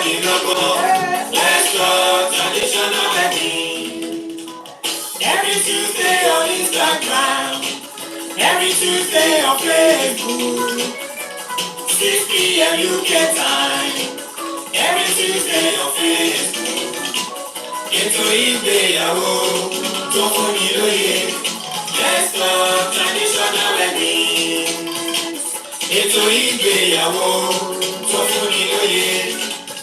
Let's go traditional wedding. Every Tuesday on Instagram, every Tuesday on Facebook, 6 p.m. UK time, every Tuesday on Facebook. Ètò ìgbéyàwó tó fún mi lóye. Let's go traditional wedding. Ètò ìgbéyàwó tó fún mi lóye.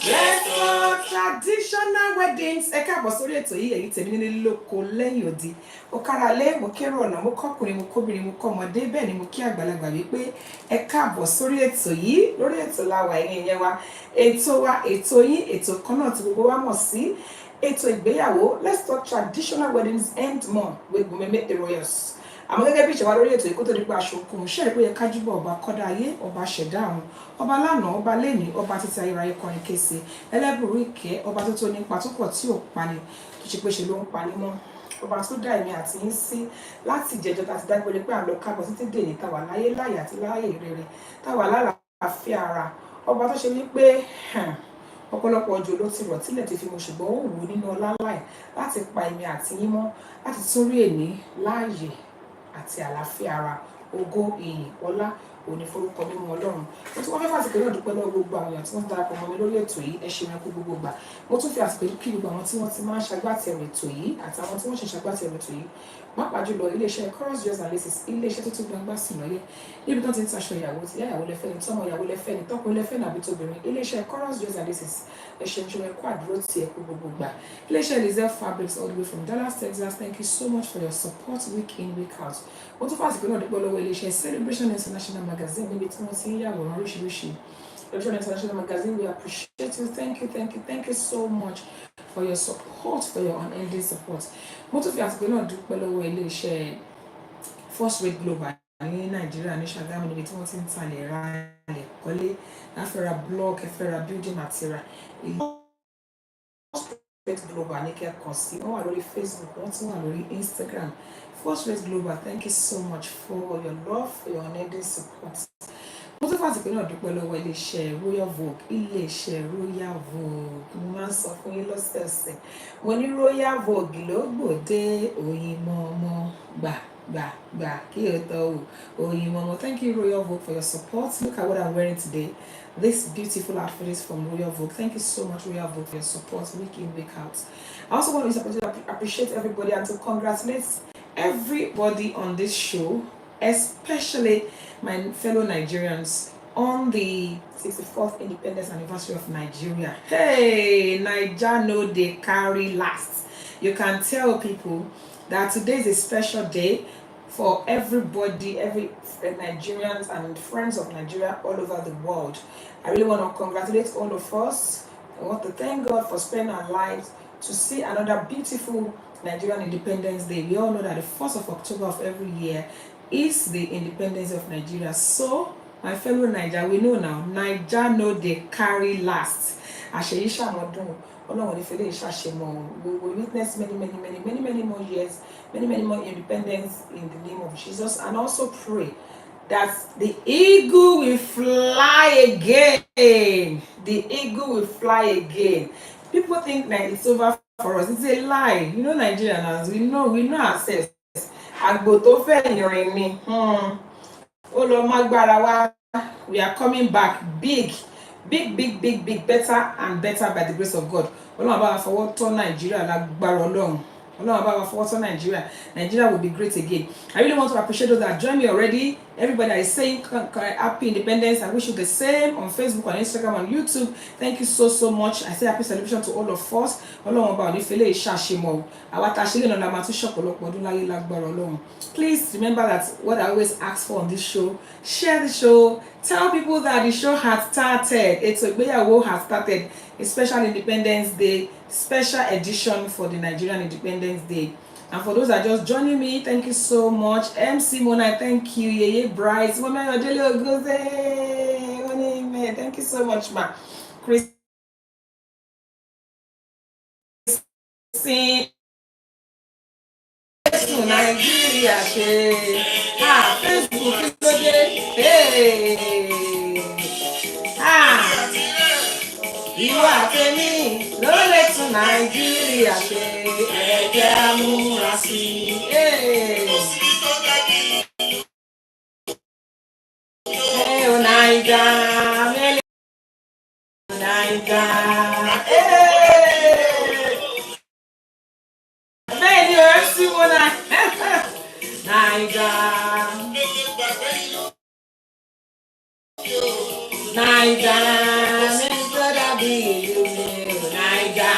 Let's go traditional weddings. Ẹ káàbọ̀ sórí ètò yìí, èyí tèmi nílé lóko lẹ́yìn odi. Mo kára lé, mo kérò ọ̀nà, mo kọ́kùnrin, mo kóbìnrin, mo kọ́ ọmọdé, bẹ́ẹ̀ ni mo kí àgbàlagbà wípé ẹ káàbọ̀ sórí ètò yìí. Lórí ètò la wà ẹ̀yin yẹn wa. Ètò wa, ètò yín, ètò kan náà tí gbogbo wa mọ̀ sí. Ètò ìgbéyàwó. Let's talk traditional weddings and more with Meme the Royals. Àmọ́ gẹ́gẹ́ bí ìṣẹ̀wá lórí ètò yìí kó tó di pé aṣòkun ṣe é pé yẹ kájúbọ̀ ọba kọ́dá ayé, ọba ṣẹ̀dá ọ̀run, ọba lánàá, ọba lẹ́ni, ọba títí ayérayé kọrin kése, ẹlẹ́bùrú ìkẹ́, ọba tó tó nípa tó pọ̀ tí ò pani, tó ṣe pé ṣe ló ń pani mọ́, ọba tó dá èmi àti yín sí láti ìjẹjọ́ láti dágbére pé à ń lọ kábọ̀ títí dèní táwa láyé láyé àti láyé rere, táwa lálàáfíà ara, ọba tó ṣe wípé ọ̀pọ̀lọpọ̀ ọjọ́ ló ti rọ̀ tílẹ̀ ti fi mo ṣùgbọ́n ó wù ú nínú ọlá láì láti pa èmi àti yín mọ́ láti tún rí èní láàyè àti àlàáfíà ara, ògo, ìyìn, ọlá òní forúkọ mímọ́ Ọlọ́run. Mo tún wọ́n fẹ́ fàsìkò náà dúpẹ́ lọ́wọ́ gbogbo àwọn èèyàn tí wọ́n ti darapọ̀ mọ́ mi lórí ètò yìí, ẹ ṣeun kú gbogbo gbà. Mo tún fi àsìkò kí gbogbo àwọn tí wọ́n ti máa ń ṣagbátẹrù ètò yìí àti àwọn tí wọ́n ṣe ṣagbátẹrù ètò yìí, pàápàá jùlọ iléeṣẹ́ Chorus Jewels and Laces, iléeṣẹ́ tó tún gbangba sùn lọ́yẹ́ níbi tó ti ń taṣọ ìyàwó tí ìyàwó lẹ́fẹ́ ni, tọ́mọ ìyàwó lẹ́fẹ́ ni, tọ́kùnrin lẹ́fẹ́ ni àbí tóbìnrin, iléeṣẹ́ Chorus Jewels and Laces, ẹ ṣeun ṣe ẹkú àdúró tí ẹkú gbogbo gbà. Iléeṣẹ́ Lizelle Fabrics all the way from Dallas, Texas, thank you so much for your support week in week out. Mo tún fàsìkò náà dúpẹ́ lọ́wọ́ iléeṣẹ́ Celebration International Magazine níbi tí wọ́n ti ń yàwòrán oríṣiríṣi. Celebration International Magazine, we appreciate you. Thank you so much for your support, for your unending support. Mo tún fi àsìkò náà dúpẹ́ lọ́wọ́ iléeṣẹ́ First Rate Global ní Nàìjíríà ní Ṣàgámù níbi tí wọ́n ti ń talẹ̀ ra ilẹ̀ kọ́lé, láfẹ́ra block, ẹ̀fẹ́ra building material. First Rate Global ní kẹ́kọ̀ọ́ sí, wọ́n wà lórí Facebook, wọ́n tún wà lórí Instagram. First Rate Global, thank you so much for your love, for your unending support. Mo tún fàsìkò náà dúpẹ́ lọ́wọ́ iléeṣẹ́ Royal Vogue, iléeṣẹ́ Royal Vogue. Mo máa ń sọ fún yín lọ́sẹ̀ọ̀sẹ̀, mo ní Royal Vogue ló gbòde Oyinmomo gbà kí o tọ́ Oyinmomo. Thank you Royal Vogue for your support. Look at what I'm wearing today. This beautiful outfit is from Royal Vogue. Thank you so much Royal Vogue for your support week in, week out. I also want to appreciate everybody and to congratulate everybody on this show, especially my fellow Nigerians on the 64th independence anniversary of Nigeria. Hey, Naija no dey carry last. You can tell people that today is a special day for everybody, every Nigerians and friends of Nigeria all over the world. I really want to congratulate all of us. I want to thank God for spending our lives to see another beautiful Nigerian Independence Day. We all know that the 1st of October of every year is the independence of Nigeria. So, my fellow Niger, we know now, Niger no dey carry last. Àṣeyí ṣàmọ́dún, Ọlọ́run ìfẹ́lẹ́ ìṣàṣemọ́. We will witness many more years, many more independence in the name of Jesus, and also pray that the eagle will fly again. The eagle will fly again. People think that it's over for us. It's a lie. You know Nigerians, we know ourselves. Àgbò tó fẹ́ ìrìn ni. Ó lọ mágbára wá. We are coming back big, better and better by the grace of God. Ọlọ́run bá wa fọwọ́ tọ́ Nàìjíríà lágbára Ọlọ́run. Ọlọ́run bá wa fọwọ́ tọ́ Nàìjíríà. Nigeria will be great again. I really want to appreciate those that join me already. Everybody that is saying happy independence. I wish you the same on Facebook, on Instagram, on YouTube. Thank you so much. I say happy celebration to all of us. Ọlọ́run bá wa ní fẹ́lẹ́ ìṣàṣemọ́. Àwa tá a ṣe lè nà máa tún ṣọ̀pọ̀lọpọ̀ ọdún láyé lágbára Ọlọ́run. Please remember that what I always ask for on this show, share the show. Tell people that the show has started. Ètò ìgbéyàwó has started. A special Independence Day, special edition for the Nigerian Independence Day. And for those that are just joining me, thank you so much. MC Mona, thank you. Yeye Bryce, Mama Odele Ogoze, thank you so much, ma. Christine, Nigeria, Facebook, hey. ìwọ àtẹ̀mí ló lè tún Nàìjíríà ṣe ẹ jẹ́ á múra sí i. Ẹ ò Naija mẹ́lẹ̀ Naija. Bẹ́ẹ̀ ni o MC wọn náà. Naija. Naija mẹ́lẹ̀ tó dàbí ìlú mi ò Naija.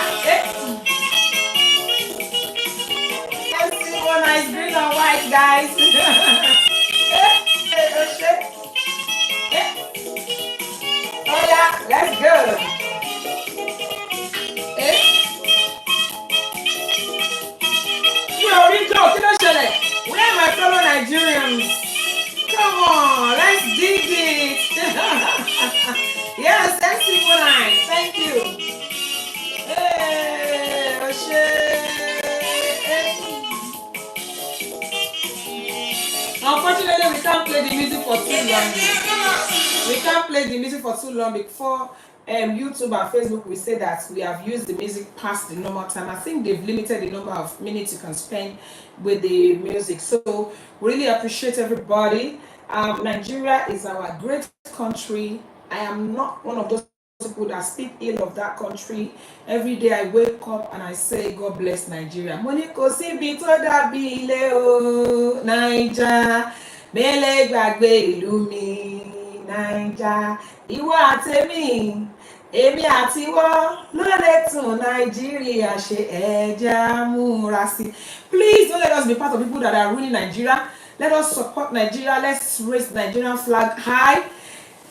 MC wọn náà is green and white guys. Oh yeah, let's go. Where are my fellow Nigerians? Come on, let's dig it. Yes, MC Monai, thank you. Hey, unfortunately, we can't play the music for too long. We can't play the music for too long before YouTube and Facebook will say that we have used the music past the normal time. I think they've limited the number of minutes you can spend with the music. So we really appreciate everybody. Nigeria is our great country. I am not one of those people that speak ill of that country. Every day I wake up and I say, God bless Nigeria. Money kò síbi tó dàbí ilé o, Naija. Mele gbàgbé ìlú mi, Naija. Ìwọ àtẹ̀mí, èmi àtiwọ́ ló lè tún Nàìjíríà ṣe ẹ jẹ́ á múra sí. Please don't let us be part of people that are ruining Nigeria. Let us support Nigeria. Let's raise the Nigerian flag high.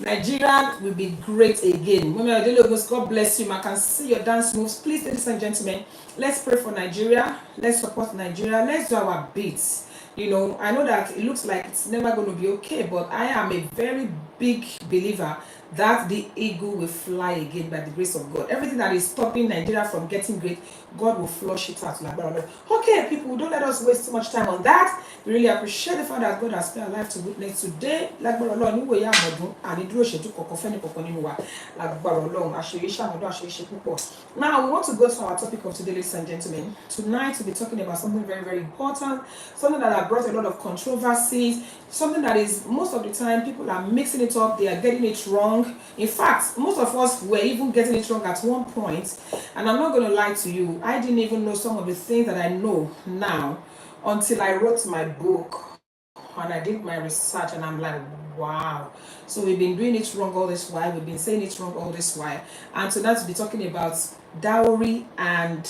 Nigeria will be great again. Women, God bless you. I can see your dance moves. Please, ladies and gentlemen, let's pray for Nigeria. Let's support Nigeria. Let's do our bits. You know, I know that it looks like it's never going to be okay, but I am a very big believer that the eagle will fly again by the grace of God. Everything that is stopping Nigeria from getting great, God will flush it out. Okay, people, don't let us waste too much time on that. We really appreciate the fact that God has spared our life to witness today. Now, we want to go to our topic of today, ladies and gentlemen. Tonight, we'll be talking about something very, very important, something that has brought a lot of controversies, something that is, most of the time, people are mixing it up, they are getting it wrong. In fact, most of us were even getting it wrong at one point, and I'm not going to lie to you, I didn't even know some of the things that I know now until I wrote my book and I did my research, and I'm like, wow. So we've been doing it wrong all this while, we've been saying it wrong all this while, and tonight we'll be talking about dowry and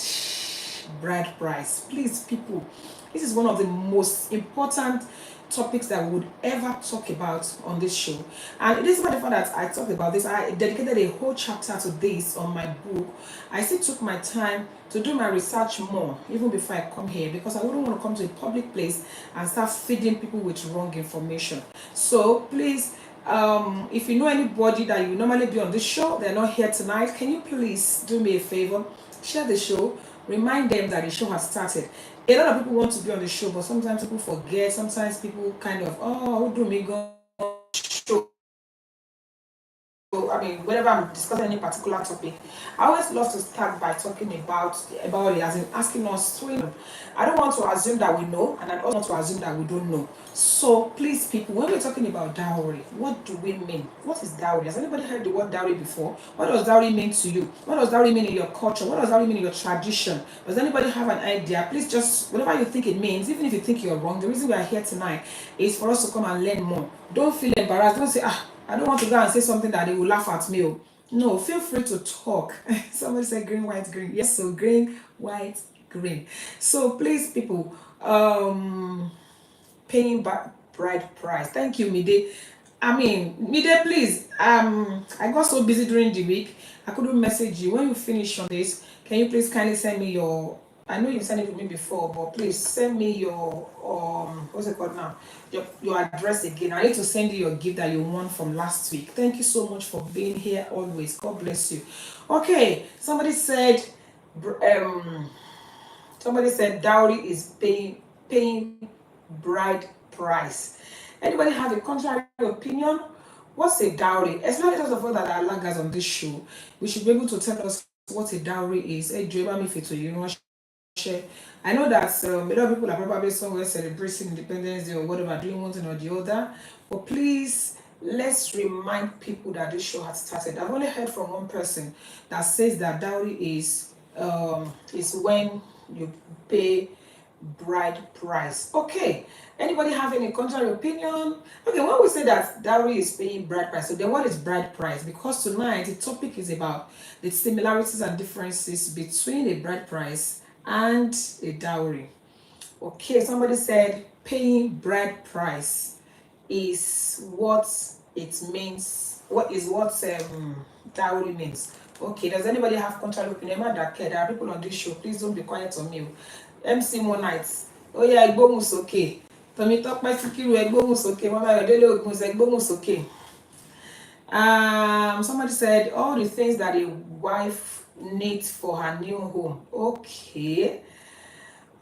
bride price. Please, people, this is one of the most important topics that we would ever talk about on this show. And it is about the fact that I talked about this. I dedicated a whole chapter to this on my book. I still took my time to do my research more, even before I come here, because I wouldn't want to come to a public place and start feeding people with wrong information. So please, if you know anybody that you normally be on this show, they're not here tonight, can you please do me a favor? Share the show. Remind them that the show has started. A lot of people want to be on the show, but sometimes people forget. Sometimes people kind of, oh, who do me go show? I mean, whenever I'm discussing any particular topic, I always love to start by talking about it, as in asking us to. I don't want to assume that we know, and I don't want to assume that we don't know. So please, people, when we're talking about dowry, what do we mean? What is dowry? Has anybody heard the word dowry before? What does dowry mean to you? What does dowry mean in your culture? What does dowry mean in your tradition? Does anybody have an idea? Please just, whatever you think it means, even if you think you're wrong, the reason we are here tonight is for us to come and learn more. Don't feel embarrassed. Don't say, I don't want to go and say something that they will laugh at me. No, feel free to talk. Somebody said green, white, green. Yes, so green, white, green. So please, people, paying back bride price. Thank you, Mide. Mide, please. I got so busy during the week, I couldn't message you. When you finish on this, can you please kindly send me your, I know you sent it to me before, but please send me your what's it called now? Your address again. I need to send you your gift that you won from last week. Thank you so much for being here always. God bless you. Okay, somebody said dowry is paying bride price. Anybody have a contrary opinion? What's a dowry? Especially those of us that are laggers on this show, we should be able to tell us what a dowry is. Hey, do you ever me fit to you? Share. I know that a lot of people are probably somewhere celebrating Independence Day or whatever, doing one thing or the other. But please, let's remind people that this show has started. I've only heard from one person that says that dowry is when you pay bride price. Okay. Anybody have any contrary opinion? Okay, when we say that dowry is paying bride price, so then what is bride price? Because tonight the topic is about the similarities and differences between a bride price and a dowry. Okay, somebody said paying bride price is what it means. What is what dowry means? Okay, does anybody have contrary opinion? There are people on this show. Please don't be quiet on me. MC Monite. Oh yeah, Igbohun sókè. Tọ́mítọ́pẹ́ Síkírù ẹgbóhùn sókè. Mama Ayọ̀délé Ògúnṣe ẹgbóhùn sókè. Somebody said all the things that a wife needs for her new home. Okay.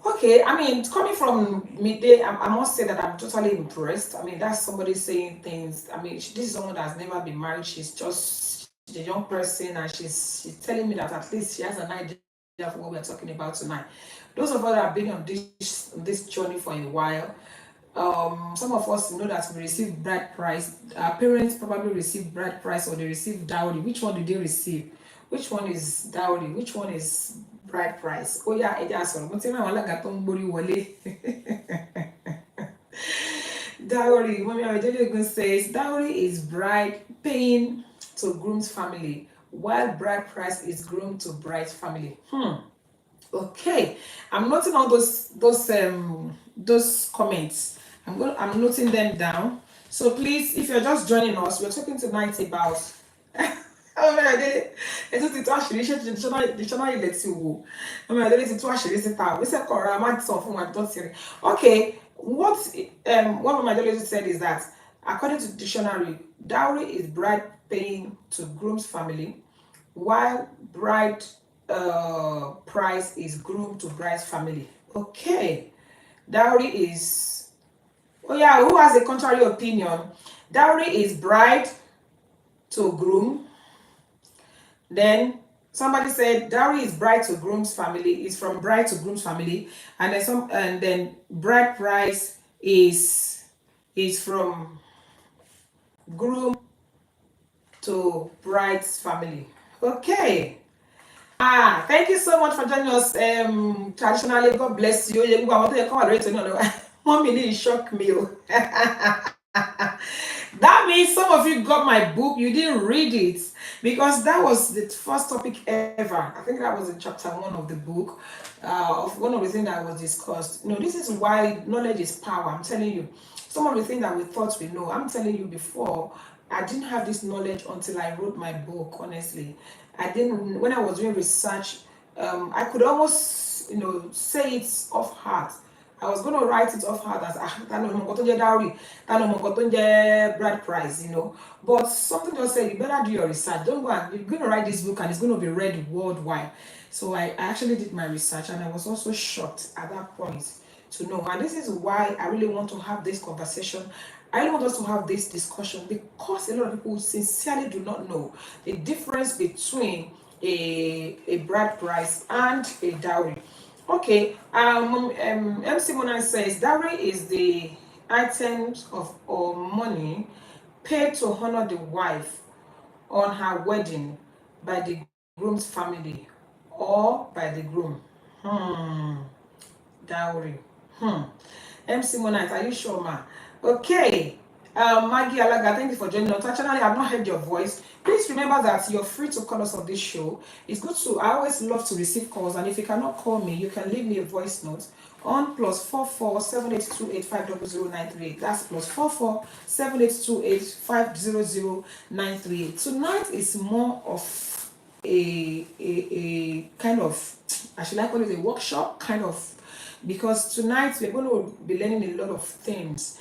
Okay, I mean, coming from midday, I must say that I'm totally impressed. I mean, that's somebody saying things. I mean, this is someone that's never been married. She's a young person, and she's telling me that at least she has an idea of what we're talking about tonight. Those of us that have been on this journey for a while, some of us know that we receive bride price. Our parents probably receive bride price or they receive dowry. Which one do they receive? Which one is dowry? Which one is bride price? Oh yeah, it has one. Dowry. Mommy Ayodele says dowry is bride paying to groom's family, while bride price is groom to bride's family. Okay, I'm noting all those comments. I'm noting them down. So please, if you're just joining us, we're talking tonight about ọmọ Adele ètò ti tó àṣírí iṣẹ́ dictionary ilẹ̀ ti wò ọmọ Adele ti tó àṣírí síta wíṣẹ́ kọ̀ọ̀rọ̀ a máa sọ fún wa tó ti rìn. Okay, what Mama Adele said is that according to the dictionary, dowry is bride paying to groom's family, while bride price is groom to bride's family. Okay, dowry is, oh yeah, who has a contrary opinion? Dowry is bride to groom. Then somebody said dowry is bride to groom's family, is from bride to groom's family, and then bride price is from groom to bride's family. Okay. Thank you so much for joining us. Traditionally, God bless you. Mommy, it shocked me. That means some of you got my book, you didn't read it, because that was the first topic ever. I think that was in chapter 1 of the book, of one of the things that was discussed. This is why knowledge is power. I'm telling you, some of the things that we thought we know, I'm telling you before, I didn't have this knowledge until I wrote my book, honestly. When I was doing research, I could almost, say it off heart. I was going to write it off heart as dowry, bride price, But something just said, you better do your research. Don't go and you're going to write this book and it's going to be read worldwide. So I actually did my research and I was also shocked at that point to know. And this is why I really want to have this conversation. I really want us to have this discussion because a lot of people sincerely do not know the difference between a bride price and a dowry. Okay, MC Monan says dowry is the items of or money paid to honor the wife on her wedding by the groom's family or by the groom. Dowry. MC Monite, are you sure, ma? Okay. Maggie Alaga, thank you for joining us. Actually, I've not heard your voice. Please remember that you're free to call us on this show. It's good to, I always love to receive calls, and if you cannot call me, you can leave me a voice note on +44 7828 500 That's +44 7828 500 Tonight is more of a kind of, I should like call it a workshop kind of, because tonight we're going to be learning a lot of things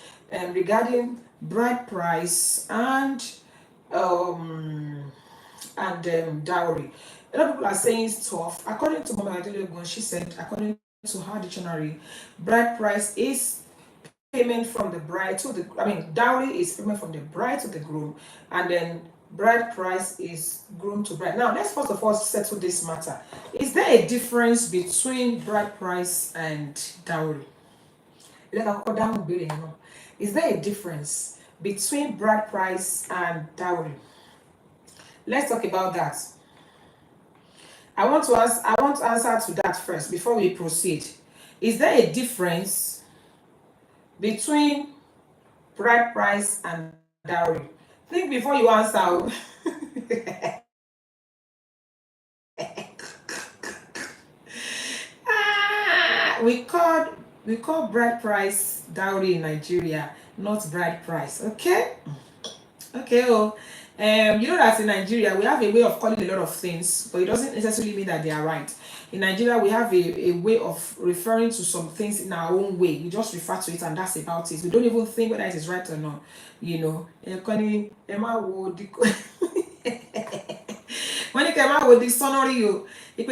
regarding bride price and dowry. A lot of people are saying stuff. According to Mama Adele, she said, according to her dictionary, bride price is payment from the bride to the, I mean, dowry is payment from the bride to the groom, and then bride price is groom to bride. Now, let's first of all settle this matter. Is there a difference between bride price and dowry? Is there a difference between bride price and dowry? Let's talk about that. I want to answer to that first before we proceed. Is there a difference between bride price and dowry? Think before you answer. We call bride price dowry in Nigeria, not bride price. Okay? Okay, you know that in Nigeria we have a way of calling a lot of things, but it doesn't necessarily mean that they are right. In Nigeria, we have a way of referring to some things in our own way. We just refer to it, and that's about it. We don't even think whether it is right or not. You know, when you came out with this sonori, you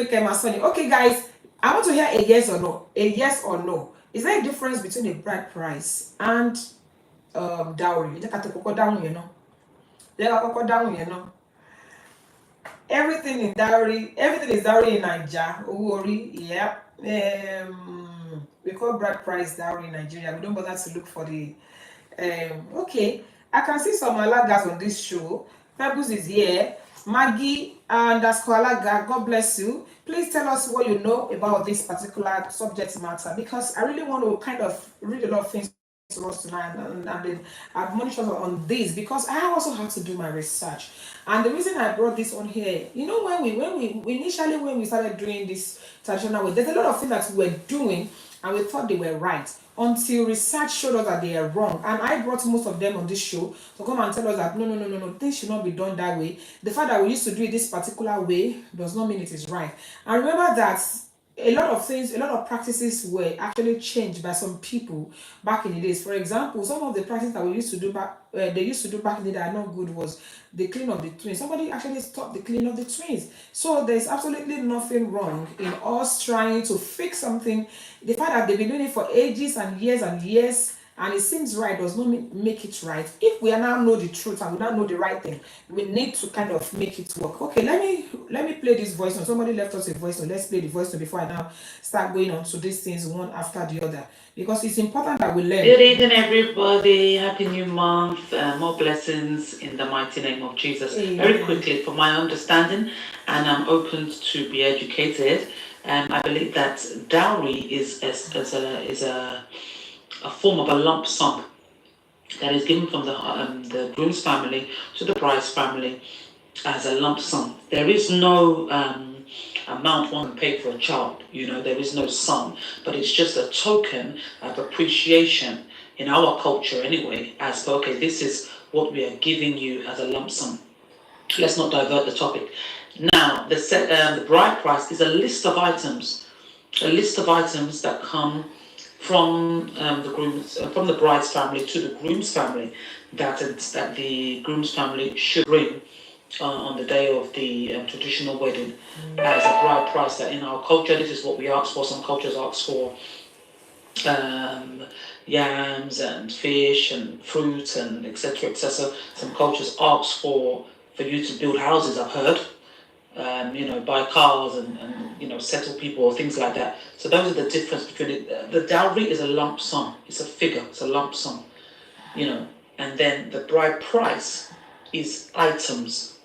came out sonny. Okay, guys, I want to hear a yes or no. A yes or no. Is there a difference between a bride price and dowry? Everything is dowry in Nigeria. Yeah. We call bride price dowry in Nigeria. We don't bother to look for the okay. I can see some Alagas on this show. Pebbles is here. Maggie and Alaga, God bless you. Please tell us what you know about this particular subject matter, because I really want to kind of read a lot of things to us tonight, and then admonish us on this, because I also have to do my research. And the reason I brought this on here, you know, when we initially, when we started doing this traditional way, there's a lot of things that we were doing and we thought they were right, until research showed us that they are wrong. And I brought most of them on this show to come and tell us that no, things should not be done that way. The fact that we used to do it this particular way does not mean it is right. And remember that a lot of things, a lot of practices were actually changed by some people back in the days. For example, some of the practices that we used to do back, they used to do back in the day that are not good, was the clean of the twins. Somebody actually stopped the clean of the twins. So there's absolutely nothing wrong in us trying to fix something. The fact that they've been doing it for ages and years, and it seems right, does not make it right. If we are now know the truth and we now know the right thing, we need to kind of make it work. Okay, let me play this voice note. Somebody left us a voice note. Let's play the voice note before I now start going on to these things one after the other, because it's important that we learn. Good evening, everybody. Happy New Month. More blessings in the mighty name of Jesus. Very quickly, for my understanding, and I'm open to be educated, I believe that dowry is a form of a lump sum that is given from the groom's family to the bride's family as a lump sum. There is no amount one can pay for a child. You know, there is no sum, but it's just a token of appreciation in our culture anyway, as per, okay, this is what we are giving you as a lump sum. Let's not divert the topic. Now, the bride price is a list of items that come from from the bride's family to the groom's family, that the groom's family should bring on the day of the traditional wedding as a bride price. That in our culture, this is what we ask for. Some cultures ask for yams and fish and fruit and etc. etc. Some cultures ask for you to build houses, I've heard. You know, buy cars and you know, settle people or things like that. So those are the difference between it. The dowry is a lump sum. It's a figure. It's a lump sum. You know, and then the bride price is items,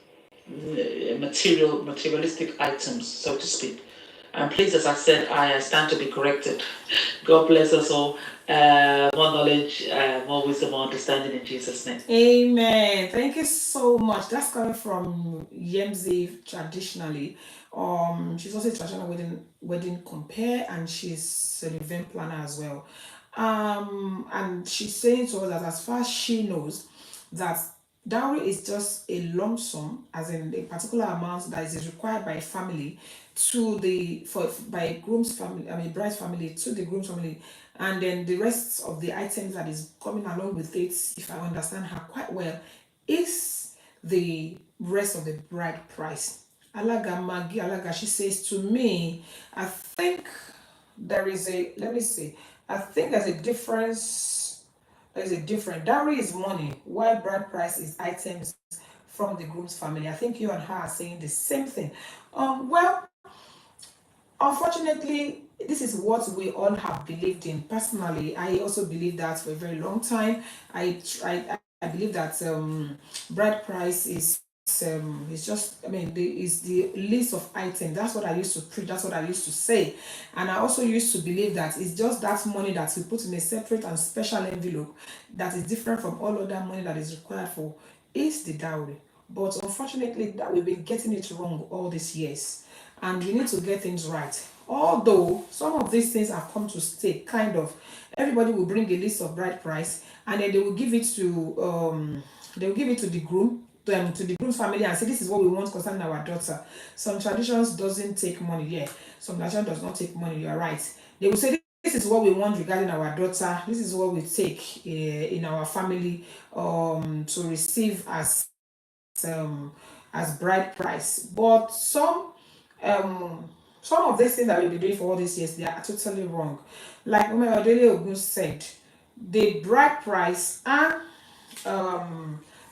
materialistic items, so to speak. And please, as I said, I stand to be corrected. God bless us all. More knowledge, more wisdom, more understanding in Jesus' name. Amen. Thank you so much. That's coming from Yemzi traditionally. She's also a traditional wedding compare, and she's an event planner as well. And she's saying to us that as far as she knows, that dowry is just a lump sum, as in a particular amount that is required by a family to the for by groom's family, I mean bride's family to the groom's family, and then the rest of the items that is coming along with it, if I understand her quite well, is the rest of the bride price. Alaga Magi Alaga, she says to me, I think there is a let me see. I think there's a difference. There's a difference. Dowry is money, while bride price is items from the groom's family. I think you and her are saying the same thing. Well, unfortunately, this is what we all have believed in. Personally, I also believe that for a very long time. I believe that bride price is just, I mean, is the list of items. That's what I used to preach. That's what I used to say, and I also used to believe that it's just that money that we put in a separate and special envelope that is different from all other money that is required for is the dowry. But unfortunately, that we've been getting it wrong all these years, and we need to get things right. Although some of these things have come to stay, kind of, everybody will bring a list of bride price, and then they will give it to the groom, to the groom's family, and say this is what we want concerning our daughter. Some traditions doesn't take money. Yeah, some tradition does not take money. You are right. They will say this is what we want regarding our daughter. This is what we take in our family to receive as bride price. But some of these things that we've been doing for all these years, they are totally wrong. Like Mama Odele Ogun said, the bride price and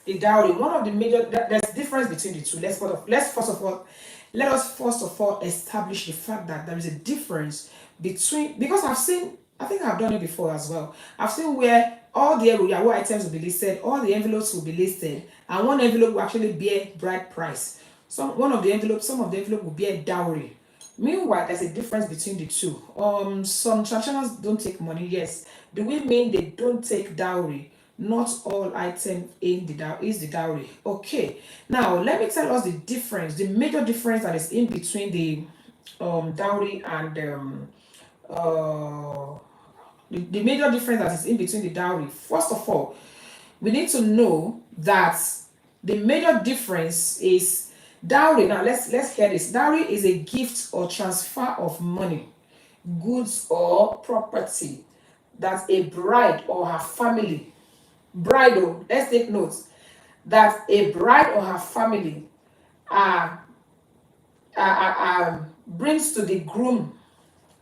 the dowry. One of the major there's difference between the two. Let us first of all establish the fact that there is a difference between, because I think I've done it before as well. I've seen where all the Yahoo items will be listed, all the envelopes will be listed, and one envelope will actually bear bride price. Some of the envelope will bear dowry. Meanwhile, there's a difference between the two. Some traditionals don't take money, yes. Do we mean they don't take dowry? Not all item in the dowry is the dowry. Okay. Now let me tell us the difference, the major difference that is in between the dowry and uh the major difference that is in between the dowry. First of all, we need to know that the major difference is dowry. Now let's hear this. Dowry is a gift or transfer of money, goods or property that a bride or her family, bridal, let's take notes, that a bride or her family uh, brings to the groom.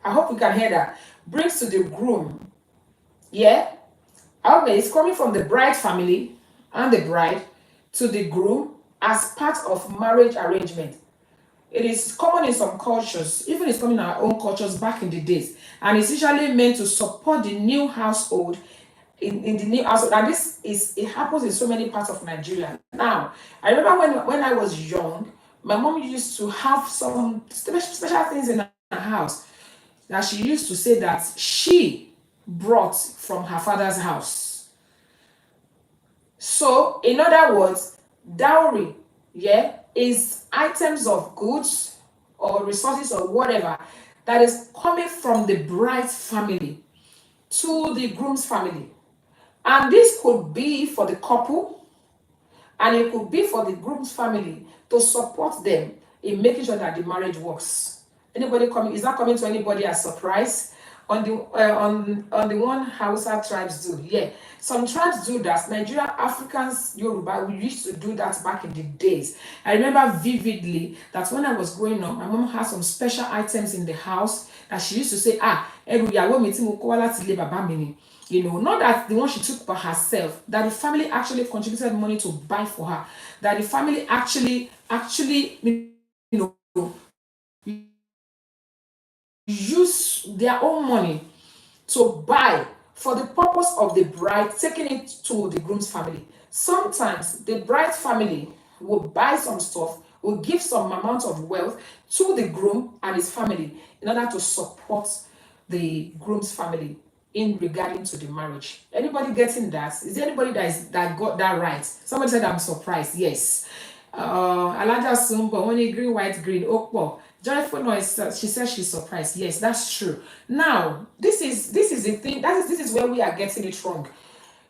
I hope you can hear that. Brings to the groom. Yeah. Okay, it's coming from the bride family and the bride to the groom as part of marriage arrangement. It is common in some cultures, even it's common in our own cultures back in the days, and it's usually meant to support the new household in the new household. And it happens in so many parts of Nigeria. Now, I remember when I was young, my mom used to have some special things in her house that she used to say that she brought from her father's house. So, in other words, dowry, yeah, is items of goods or resources or whatever that is coming from the bride's family to the groom's family. And this could be for the couple, and it could be for the groom's family to support them in making sure that the marriage works. Anybody coming? Is that coming to anybody as surprise? On the one Hausa tribes do, yeah. Some tribes do that. Nigeria, Africans, Yoruba, we used to do that back in the days. I remember vividly that when I was growing up, my mom had some special items in the house that she used to say, ẹrù ìyàwó mi tí mo kó wá láti ilé bàbá mi ni. You know, not that the one she took for herself, that the family actually contributed money to buy for her, that the family actually, you know, use their own money to buy for the purpose of the bride taking it to the groom's family. Sometimes the bride's family will buy some stuff, will give some amount of wealth to the groom and his family in order to support the groom's family in regarding to the marriage. Anybody getting that? Is there anybody that got that right? Somebody said I'm surprised. Yes. Alaja Sumbo, only green, white, green, Okpo. Joyful noise. She says she's surprised. Yes, that's true. Now, this is the thing. This is where we are getting it wrong,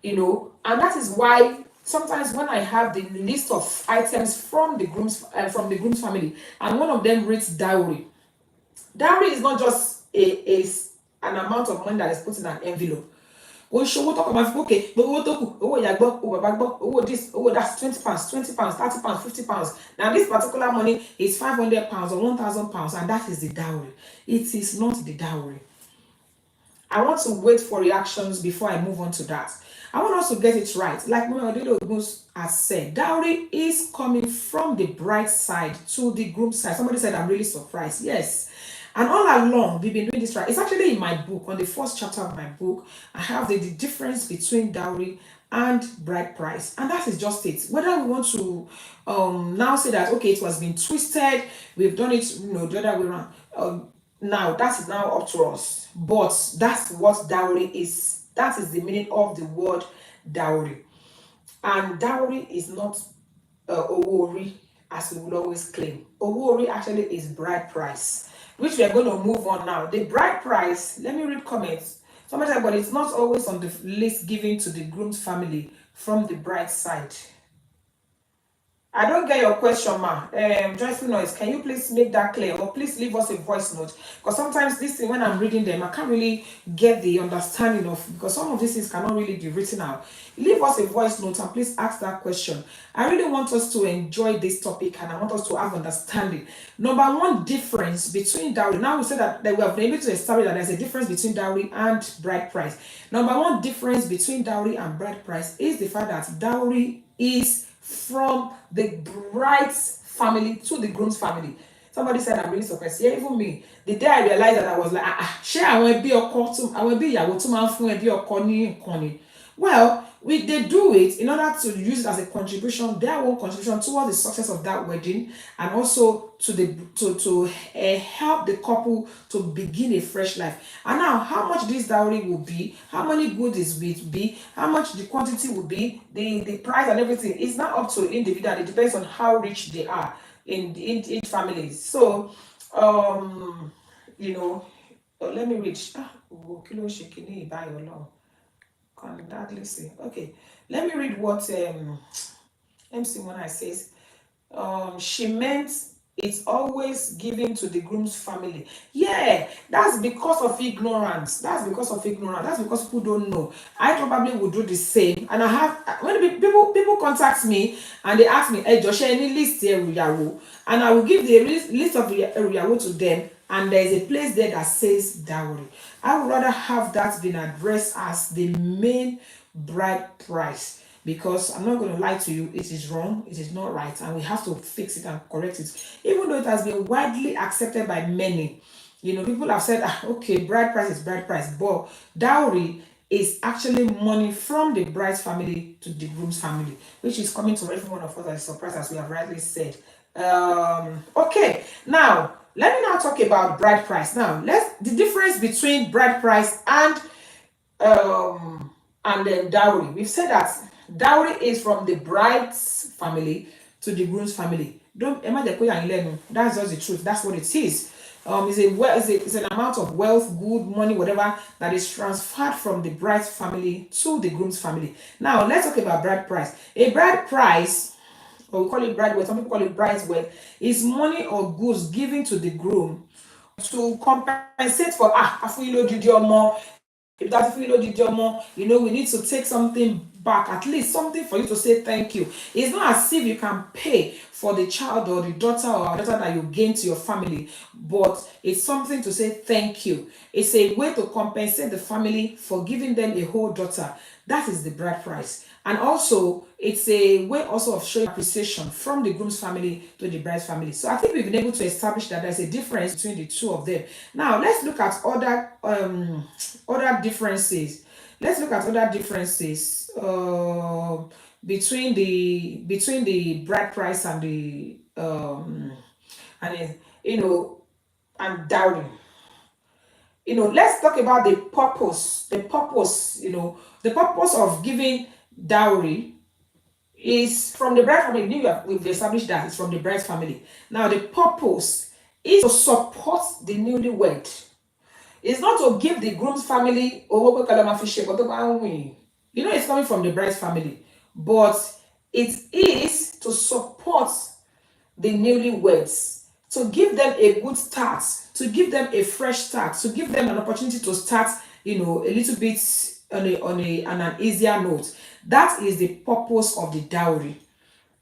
and that is why sometimes when I have the list of items from the groom's family, and one of them reads dowry. Dowry is not just an amount of money that is put in an envelope. Oṣòwò tó kàn máa fi pókè gbogbo owó tó kù, owó ìyá gbọ́, owó bàbá gbọ́, owó this, owó that's £20, £20, £30, £50. Now this particular money is £500 or £1,000, and that is the dowry. It is not the dowry. I want to wait for reactions before I move on to that. I want us to get it right. Like Mama Odile Ogun has said, dowry is coming from the bride side to the groom side. Somebody said, I'm really surprised. Yes. And all along, we've been doing this right. It's actually in my book, on the first chapter of my book. I have the difference between dowry and bride price. And that is just it. Whether we want to now say that, okay, it was been twisted, we've done it, the other way around. Now, that is now up to us. But that's what dowry is. That is the meaning of the word dowry. And dowry is not owori, as we would always claim. Owori actually is bride price, which we are going to move on now. The bride price, let me read comments. Somebody said, but it's not always on the list given to the groom's family from the bride side. I don't get your question, ma. Joyful Noise, can you please make that clear? Or please leave us a voice note. Because sometimes this thing, when I'm reading them, I can't really get the understanding of, because some of these things cannot really be written out. Leave us a voice note and please ask that question. I really want us to enjoy this topic and I want us to have understanding. Number one difference between dowry. Now we said that we have been able to establish that there's a difference between dowry and bride price. Number one difference between dowry and bride price is the fact that dowry is from the bride's family to the groom's family. Somebody said, I'm really surprised. Yeah, even me. The day I realized that, I was like, ṣé àwọn ẹbí ọkọ tún, àwọn ẹbí ìyàwó tún máa ń fún ẹbí ọkọ ní nǹkan ni? Well, they do it in order to use it as a contribution, their own contribution towards the success of that wedding, and also to help the couple to begin a fresh life. And now, how much this dowry will be, how many goodies will it be, how much the quantity will be, the price and everything is not up to individual. It depends on how rich they are in each family. So, let me read. Can hardly see. Okay, let me read what MC Mona says. She meant it's always given to the groom's family. Yeah, that's because of ignorance. That's because of ignorance. That's because people don't know. I probably would do the same. And I have, when people contact me and they ask me, hey Joshua, any list here, and I will give the list of Riyawo to them, and there is a place there that says dowry. I would rather have that being addressed as the main bride price, because I'm not going to lie to you, it is wrong, it is not right, and we have to fix it and correct it. Even though it has been widely accepted by many, people have said, okay, bride price is bride price, but dowry is actually money from the bride's family to the groom's family, which is coming to every one of us as a surprise, as we have rightly said. Okay, now let me now talk about bride price. Now, the difference between bride price and then dowry. We've said that dowry is from the bride's family to the groom's family. Don't that's just the truth. That's what it is. It's an amount of wealth, good money, whatever, that is transferred from the bride's family to the groom's family. Now let's talk about bride price. A bride price, or we call it bride wealth, some people call it bride's wealth, is money or goods given to the groom to compensate for if that's we need to take something back, at least something for you to say thank you. It's not as if you can pay for the child or the daughter that you gain to your family, but it's something to say thank you. It's a way to compensate the family for giving them a whole daughter. That is the bride price. And also, it's a way also of showing appreciation from the groom's family to the bride's family. So I think we've been able to establish that there's a difference between the two of them. Now, let's look at other differences. Let's look at other differences between the bride price and the and and dowry. Let's talk about the purpose. The purpose of giving dowry is from the bride family. We've established that it's from the bride's family. Now, the purpose is to support the newlywed. It's not to give the groom's family, it's coming from the bride's family, but it is to support the newlyweds, to give them a good start, to give them a fresh start, to give them an opportunity to start, a little bit on an easier note. That is the purpose of the dowry.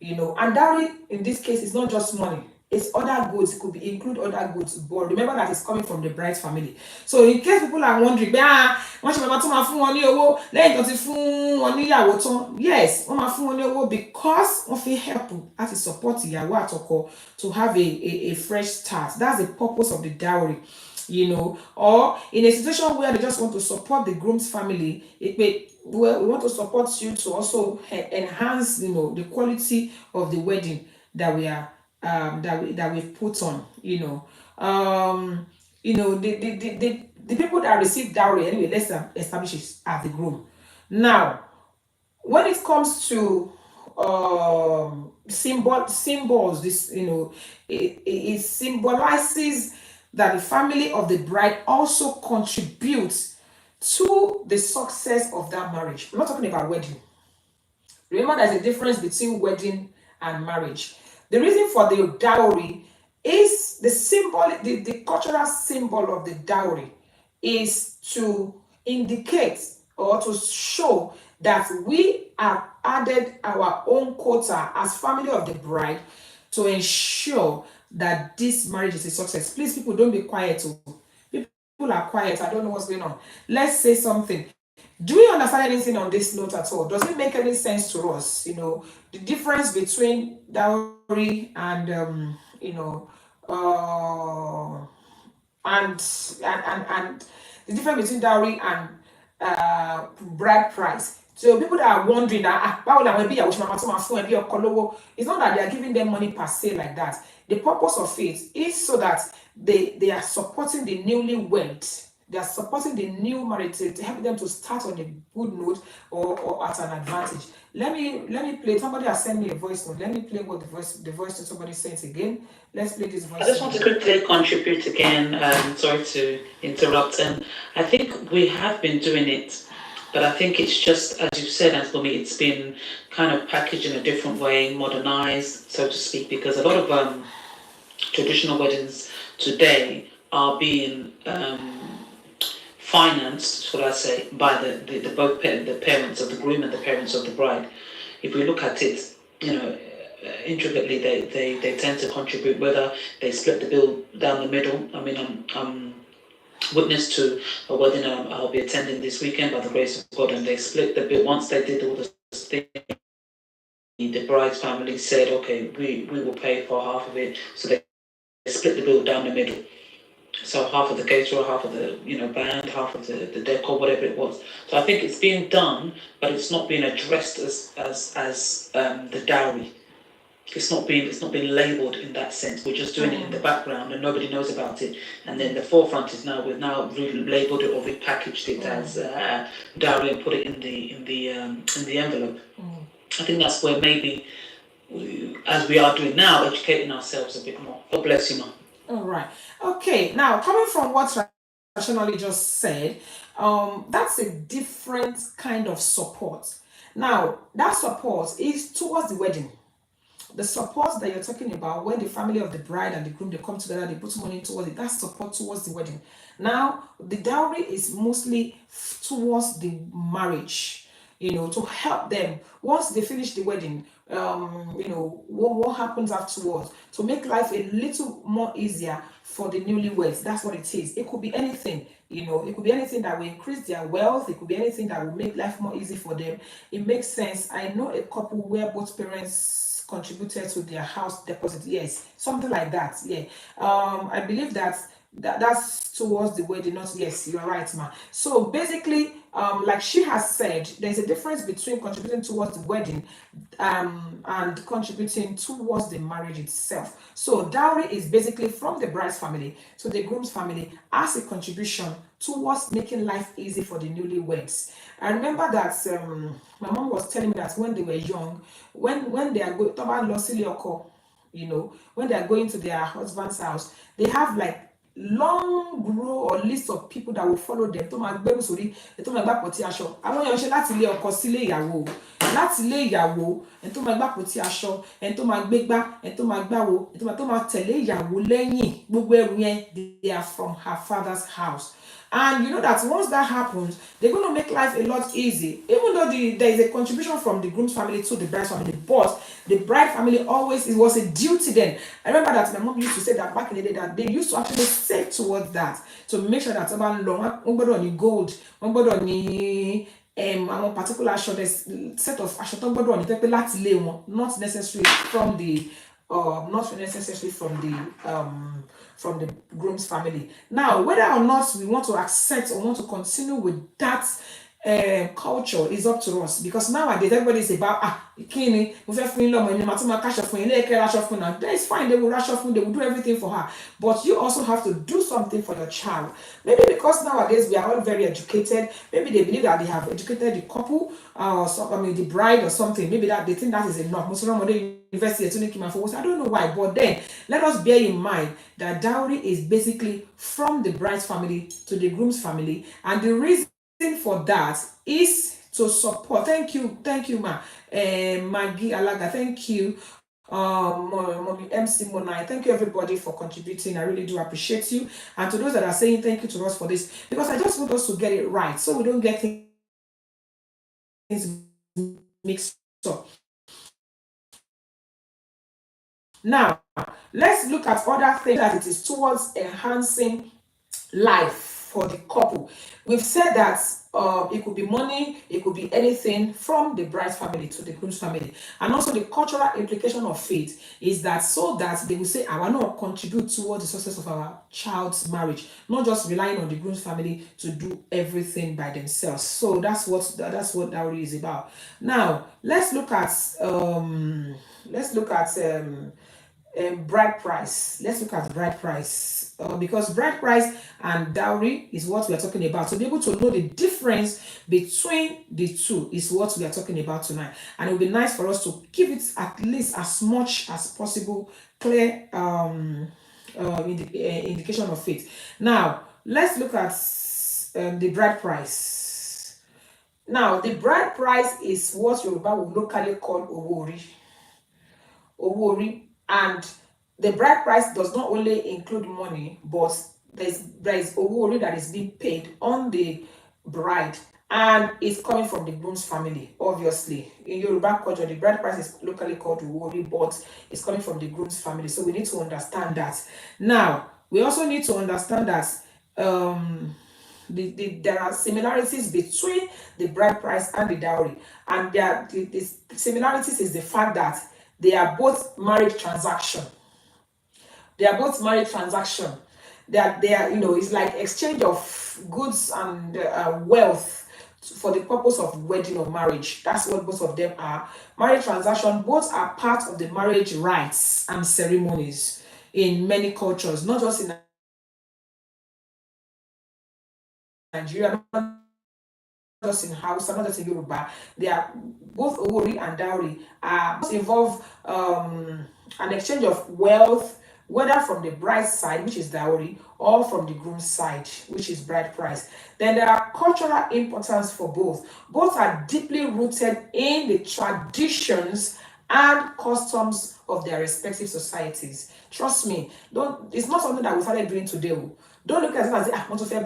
And dowry in this case is not just money. it's other goods, it could be include other goods, but remember that it's coming from the bride family. So in case people are wondering, wọ́n ṣe máa tún máa fún wọn ní owó lẹ́yìn tó ti fún wọn níyàwó tán, yes, wọ́n máa fún wọn ní owó because wọ́n fi help láti support ìyàwó àtọkọ to have a fresh start. That's the purpose of the dowry. Or in a situation where they just want to support the groom's family, well, we want to support you to also enhance, the quality of the wedding that we are that we've put on. The people that receive dowry anyway. Let's establish it as the groom. Now, when it comes to symbols, this it symbolizes that the family of the bride also contributes to the success of that marriage. I'm not talking about wedding. Remember, there's a difference between wedding and marriage. The reason for the dowry is the symbol, the cultural symbol of the dowry is to indicate or to show that we have added our own quota as family of the bride to ensure that this marriage is a success. Please, people, don't be quiet. People are quiet. I don't know what's going on. Let's say something. Do we understand anything on this note at all? Does it make any sense to us? The difference between dowry and and the difference between dowry and bride price. So people that are wondering that it's not that they are giving them money per se like that. The purpose of it is so that they are supporting the newlywed. They are supporting the new marriage to help them to start on a good note or at an advantage. Let me play. Somebody has sent me a voice note. Let me play what the voice note somebody sent again. Let's play this voice. I just want to quickly contribute again. Sorry to interrupt. And I think we have been doing it, but I think it's just, as you said, Anthony, it's been kind of packaged in a different way, modernized, so to speak, because a lot of traditional weddings today are being financed, should I say, by the both the parents of the groom and the parents of the bride. If we look at it, intricately, they tend to contribute, whether they split the bill down the middle. I mean, I'm witness to a wedding I'll be attending this weekend by the grace of God, and they split the bill. Once they did all the things, the bride's family said, okay, we will pay for half of it, so they split the bill down the middle. So half of the caterer, half of the band, half of the decor, whatever it was. So I think it's being done, but it's not being addressed as the dowry. It's not being labelled in that sense. We're just doing it in the background and nobody knows about it. And then the forefront is now, we've now really labelled it or repackaged it as dowry and put it in the envelope. I think that's where maybe, as we are doing now, educating ourselves a bit more. God bless you, man. All right. Okay. Now, coming from what rationally just said, that's a different kind of support. Now, that support is towards the wedding. The support that you're talking about, when the family of the bride and the groom, they come together, they put money towards it, that's support towards the wedding. Now, the dowry is mostly towards the marriage, to help them once they finish the wedding. What happens afterwards to make life a little more easier for the newlyweds. That's what it is. It could be anything. It could be anything that will increase their wealth. It could be anything that will make life more easy for them. It makes sense. I know a couple where both parents contributed to their house deposit. Yes, something like that. Yeah. I believe that's towards the wedding. Not, yes, you're right, ma. So basically, like she has said, there's a difference between contributing towards the wedding and contributing towards the marriage itself. So dowry is basically from the bride's family to the groom's family as a contribution towards making life easy for the newlyweds. I remember that my mom was telling me that when they were young, when they are going when they are going to their husband's house, they have like long row or list of people that will follow them. Tó máa gbẹ́rù sórí, tó máa gbá pọ̀tí aṣọ. Àwọn èèyàn ṣe láti ilé ọkọ sílé ìyàwó. Láti ilé ìyàwó, ẹni tó máa gbá pọ̀tí aṣọ, ẹni tó máa gbégbá, ẹni tó máa gbáwo, ẹni tó máa tẹ̀lé ìyàwó lẹ́yìn. Gbogbo ẹrù yẹn, they are from her father's house. And you know that once that happens, they're going to make life a lot easy. Even though there is a contribution from the groom's family to the bride's family, but the bride family always, it was a duty then. I remember that my mom used to say that back in the day that they used to actually save towards that to make sure that about long, one gbọ́dọ̀ ní gold, one gbọ́dọ̀ ní àwọn particular aṣọ, there's set of aṣọ tó gbọ́dọ̀ ní tẹ́ pé láti ilé wọn, not necessarily from the not necessarily from the groom's family. Now, whether or not we want to accept or want to continue with that culture is up to us, because nowadays everybody is about kini mo fẹ́ fún yín lọ́mọ ẹni màá tún máa káṣọ fún yín ilé ẹ̀kẹ́ raṣọ fún náà. That is fine, they will raṣọ fún, they will do everything for her, but you also have to do something for your child. Maybe because nowadays we are all very educated, maybe they believe that they have educated the couple or so, I mean the bride or something, maybe that they think that is enough. Most of them university I don't know why, but then let us bear in mind that dowry is basically from the bride's family to the groom's family, and the reason for that is to support. Thank you, ma. Maggie Alaga, thank you. Mommy MC Monai, thank you everybody for contributing. I really do appreciate you. And to those that are saying thank you to us for this, because I just want us to get it right so we don't get things mixed up. Now, let's look at other things that it is towards enhancing life for the couple. We've said that it could be money, it could be anything from the bride's family to the groom's family. And also the cultural implication of faith is that so that they will say, I want to contribute towards the success of our child's marriage, not just relying on the groom's family to do everything by themselves. So that's what dowry is about. Now, let's look at bride price. Let's look at bride price, because bride price and dowry is what we are talking about. To be able to know the difference between the two is what we are talking about tonight, and it will be nice for us to give it at least as much as possible clear indication of faith. Now let's look at the bride price. Now the bride price is what Yoruba will locally call owori, and the bride price does not only include money, but there is owori that is being paid on the bride, and it's coming from the groom's family. Obviously, in Yoruba culture, the bride price is locally called owori, but it's coming from the groom's family. So we need to understand that. Now, we also need to understand that there are similarities between the bride price and the dowry, and the similarities is the fact that they are both marriage transaction. They are both marriage transaction. They are, it's like exchange of goods and wealth for the purpose of wedding or marriage. That's what both of them are. Marriage transaction. Both are part of the marriage rites and ceremonies in many cultures, not just in Nigeria, not just in Hausa, not just in Yoruba. They are both owori and dowry both involve an exchange of wealth, whether from the bride's side, which is dowry, or from the groom's side, which is bride price. Then there are cultural importance for both. Both are deeply rooted in the traditions and customs of their respective societies. Trust me, it's not something that we started doing today. Don't look at it as I want to say hey,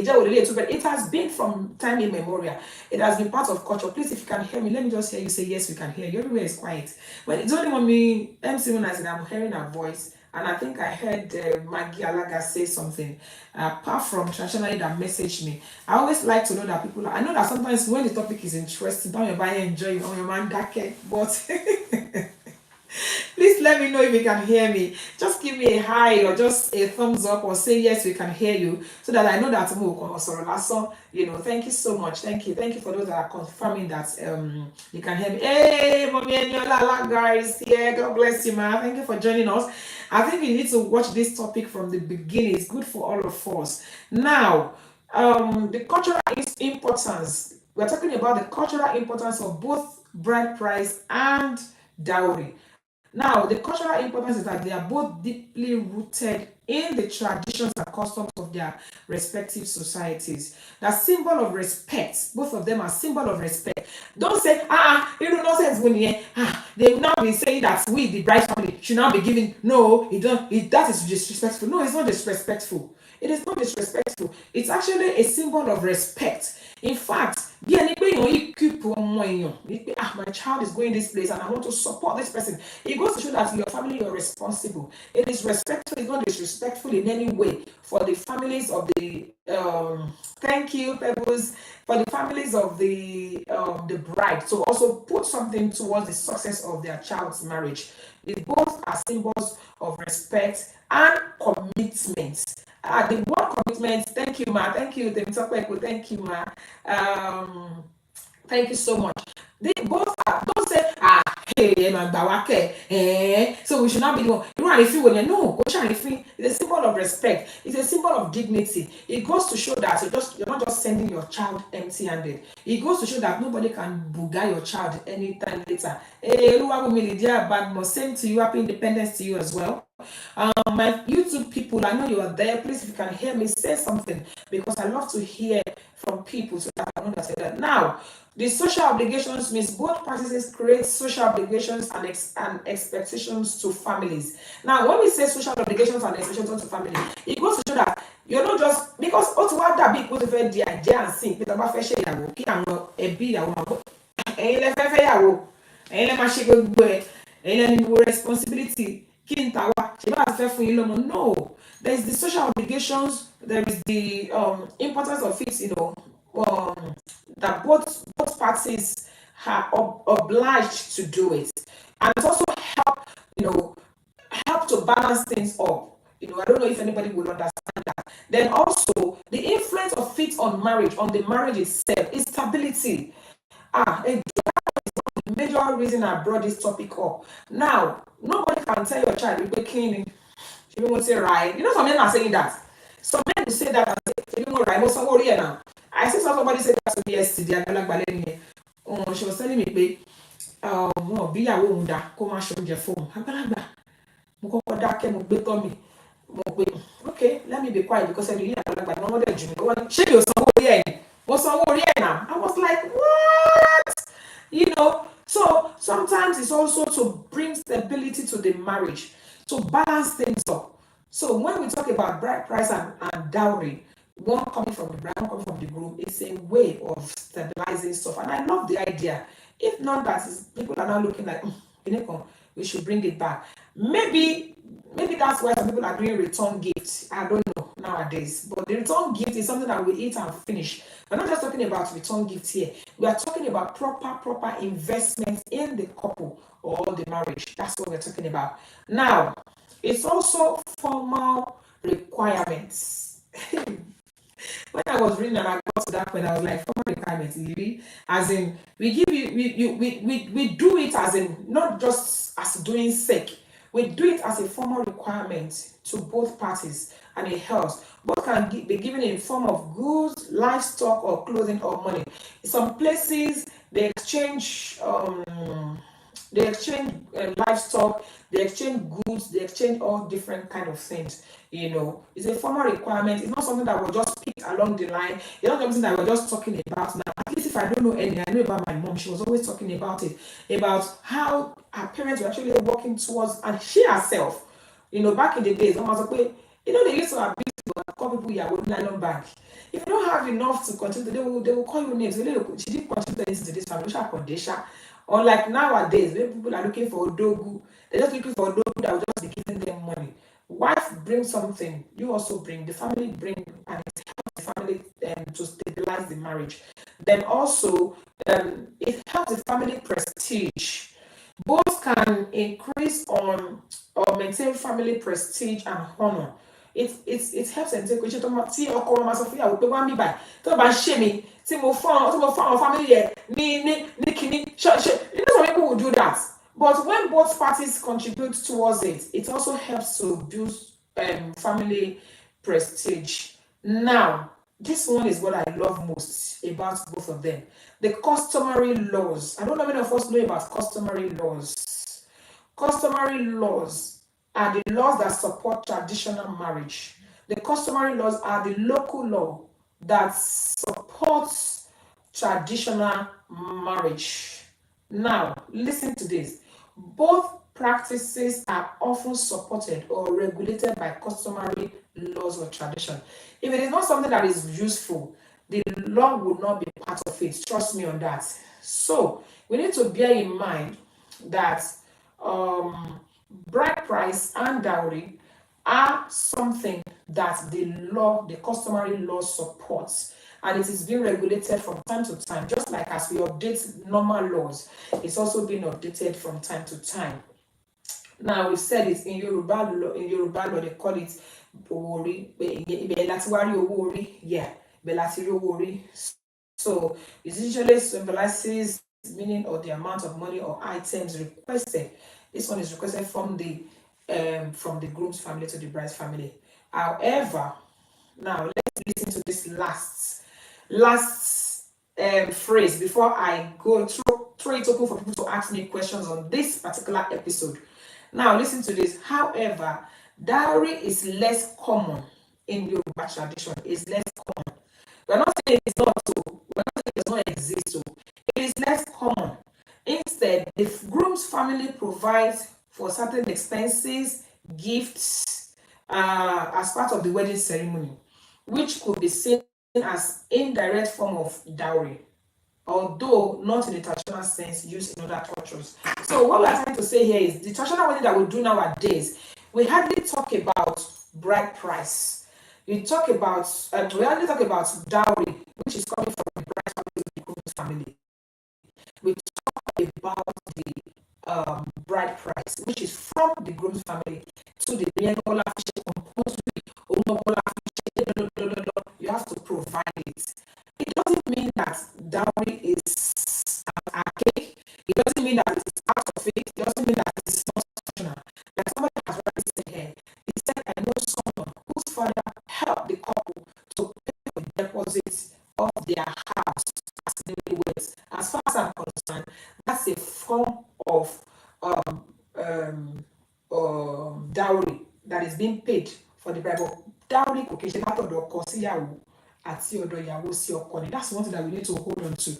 but it has been from time immemorial. It has been part of culture. Please, if you can hear me, let me just hear you say yes, we can hear you. Everywhere is quiet. But it's only when me MC when I said I'm hearing her voice, and I think I heard Maggie Alaga say something. Apart from traditionally that messaged me, I always like to know that people. I know that sometimes when the topic is interesting, don't you enjoy it, or your man but. Please let me know if you can hear me. Just give me a hi or just a thumbs up or say yes, we can hear you, so that I know that thank you so much. Thank you. Thank you for those that are confirming that you can hear me. Hey, mommy and your guys. Yeah, God bless you, man. Thank you for joining us. I think we need to watch this topic from the beginning. It's good for all of us. Now, the cultural importance. We're talking about the cultural importance of both bride price and dowry. Now, the cultural importance is that they are both deeply rooted in the traditions and customs of their respective societies. The symbol of respect, both of them are symbol of respect. Don't say, you know, nonsense when you they will now be saying that we, the bride family, should now be giving. No, it don't. That is disrespectful. No, it's not disrespectful. It is not disrespectful. It's actually a symbol of respect. In fact, my child is going this place and I want to support this person. It goes to show that your family are responsible. It is respectful, it's not disrespectful in any way for the families of the thank you, Pebbles, for the families of the bride to also put something towards the success of their child's marriage. They both are symbols of respect and commitment. The word commitment, thank you, Ma. Thank you, Temitope. Thank you, Ma. Thank you so much. They both are, don't say, hey, so we should not be the one. You know, if you will, no, it's a symbol of respect, it's a symbol of dignity. It goes to show that you're not just sending your child empty handed. It goes to show that nobody can booga your child anytime later. Hey, same to you, happy independence to you as well. My YouTube people, I know you are there. Please, if you can hear me, say something because I love to hear from people so that I understand that. Now, the social obligations means both parties create social obligations and expectations to families. Now, when we say social obligations and expectations to family, it goes to show that you're not just because what that big put the idea and sing, but about fashion, a be a woman, a responsibility. No, there's the social obligations, there is the importance of it, that both parties are obliged to do it. And it also you know, help to balance things up. I don't know if anybody will understand that. Then also the influence of it on marriage, on the marriage itself, is stability. A major reason I brought this topic up. Now, nobody can tell your child you're making. She won't say right. Some men are saying that. Some men will say that and say, you know, right, but somebody here now. I see somebody say that to me yesterday. She was telling me, bí ìyàwó òun dá kó má ṣe oúnjẹ fóun. Àgbàlagbà, mo kọ́kọ́ dákẹ́ mo gbé tọ́ mi. Mo pé, okay, let me be quiet because ẹni yìí àgbàlagbà ni wọ́n dẹ̀ jù mí. Ṣé mi ò sanwó orí ẹ̀ ni? Mo sanwó orí ẹ̀ náà. I was like, what? So sometimes it's also to bring stability to the marriage, to balance things up. So when we talk about bride price and dowry, one coming from the bride, one coming from the groom, it's a way of stabilizing stuff. And I love the idea. If not that, people are now looking like, we should bring it back. Maybe that's why some people are doing return gifts. I don't know nowadays. But the return gift is something that we eat and finish. We're not just talking about return gifts here. We are talking about proper investment in the couple or the marriage. That's what we're talking about. Now, it's also formal requirements. When I was reading and I got to that point, I was like, formal requirements, as in we give you we do it as in not just as doing sake. We do it as a formal requirement to both parties, and it helps. Both can be given in form of goods, livestock, or clothing or money. In some places, they exchange livestock, they exchange goods, they exchange all different kind of things. It's a formal requirement. It's not something that will just pick along the line. It's not something that we're just talking about now. At least if I don't know any, I know about my mom. She was always talking about it, about how her parents were actually working towards, and she herself, back in the days, they used to abuse people and call people with nylon bag. If you don't have enough to continue, they will call you names. She didn't continue to this family. Unlike nowadays, when people are looking for a dogu, they're just looking for a dogu that will just be giving them money. Wife brings something, you also bring, the family bring, and it helps the family to stabilize the marriage. Then also, it helps the family prestige. Both can increase on or maintain family prestige and honor. It helps and take question tí ọkọ wọn máa sọ fún ìyàwó pé wá mi báyìí tó bá ṣe mi tí mo fún àwọn family yẹn ní kíní ṣe. Some people will do that. But when both parties contribute towards it, it also helps to build family prestige. Now, this one is what I love most about both of them. The customary laws. I don't know many of us know about customary laws. Customary laws are the laws that support traditional marriage. The customary laws are the local law that supports traditional marriage. Now, listen to this. Both practices are often supported or regulated by customary laws or tradition. If it is not something that is useful, the law will not be part of it. Trust me on that. So, we need to bear in mind that um, bride price and dowry are something that the law, the customary law supports, and it is being regulated from time to time. Just like as we update normal laws, it's also being updated from time to time. Now we've said it in Yoruba law. In Yoruba law, they call it owori. Ibẹ̀ láti wá rí owó orí. Yeah, ibẹ̀ láti rí owó orí. So it usually symbolizes meaning or the amount of money or items requested. This one is requested from the groom's family to the bride's family. However, now let's listen to this last phrase before I go throw it open for people to ask me questions on this particular episode. Now listen to this. However, dowry is less common in Yoruba tradition. It's less common. We're not saying it's not so. We're not saying it does not exist so. It is less common. Instead, the groom's family provides for certain expenses, gifts, as part of the wedding ceremony, which could be seen as indirect form of dowry, although not in the traditional sense used in other cultures. So what we are trying to say here is the traditional wedding that we do nowadays, we hardly talk about bride price. We hardly talk about dowry, which is coming from the bride family to the groom's family. We talk about the bride price, which is from the groom's family to the Biengola compulsory. You have to provide it. It doesn't mean that dowry is archaic. It doesn't mean that it is out of it. It doesn't mean that it is not traditional. Like somebody has already said here, he said, I know someone whose father helped the couple to pay for the deposits of their house as newlyweds. As far as I'm concerned, that's a form of um, um, dowry that is being paid for the bride. But dowry kò kì í ṣe látọ̀dọ̀ ọkọ síyàwó àti ọ̀dọ̀ ìyàwó sí ọkọ ni. That's one thing that we need to hold on to.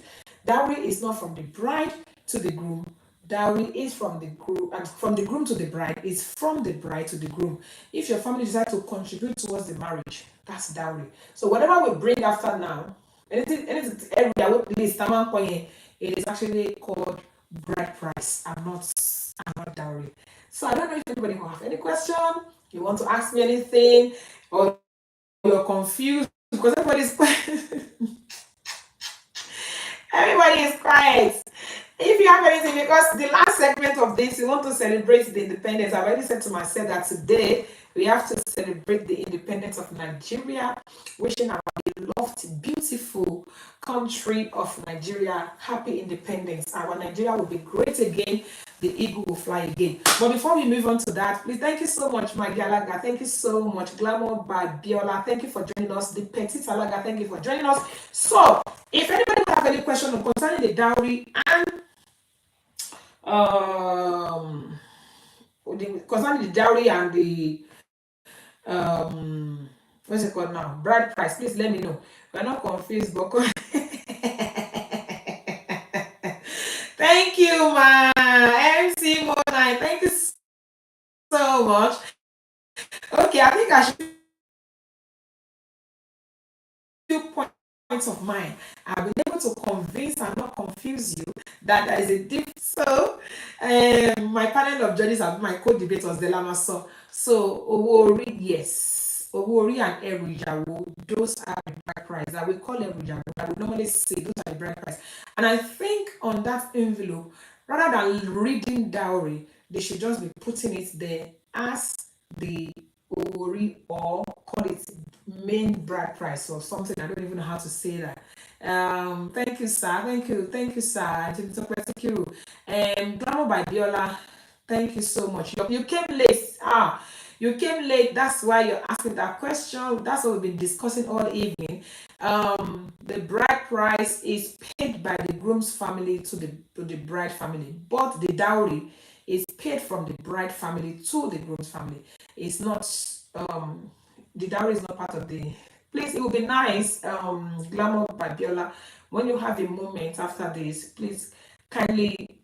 Dowry is not from the bride to the groom. Dowry is from the groom, and from the groom to the bride is from the bride to the groom. If your family decides to contribute towards the marriage, that's dowry. So whatever we bring after now, anything area with list, it is actually called bride price and not dowry. So I don't know if anybody will have any question. You want to ask me anything, or you're confused because everybody's everybody is quiet. If you have anything, because the last segment of this, we want to celebrate the independence. I've already said to myself that today we have to celebrate the independence of Nigeria, wishing our beloved, beautiful country of Nigeria happy independence. Our Nigeria will be great again. The eagle will fly again. But before we move on to that, please thank you so much, Maggie Alaga. Thank you so much, Glamour by Biola. Thank you for joining us. The Petit Alaga, thank you for joining us. So, if anybody have any question concerning the dowry and concerning the dowry and the what's it called now, bride price, please let me know. We're not confused, but thank you, ma MC Monai. Thank you so much. Okay, I think I should 2 points of mine. I've been able to convince and not confuse you that there is a difference. So, my panel of judges are my co-debaters, Delama. So, Owori, yes. Owori and Erujawo, those are the bride price. I will call Erujawo. I would normally say those are the bride price. And I think on that envelope, rather than reading dowry, they should just be putting it there as the Owori, or call it main bride price or something. I don't even know how to say that. Thank you, sir. Thank you, sir. Thank you. Glamour by Biola. Thank you so much. You came late. You came late. That's why you're asking that question. That's what we've been discussing all evening. The bride price is paid by the groom's family to the bride family, but the dowry is paid from the bride family to the groom's family. It's not the dowry is not part of the. Please, it would be nice, Glamour by Biola, when you have a moment after this, please kindly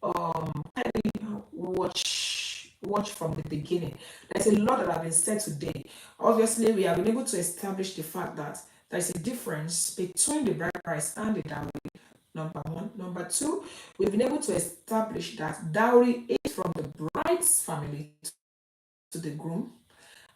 watch from the beginning. There's a lot that have been said today. Obviously, we have been able to establish the fact that there's a difference between the bride price and the dowry. Number one. Number two, we've been able to establish that dowry is from the bride's family to the groom,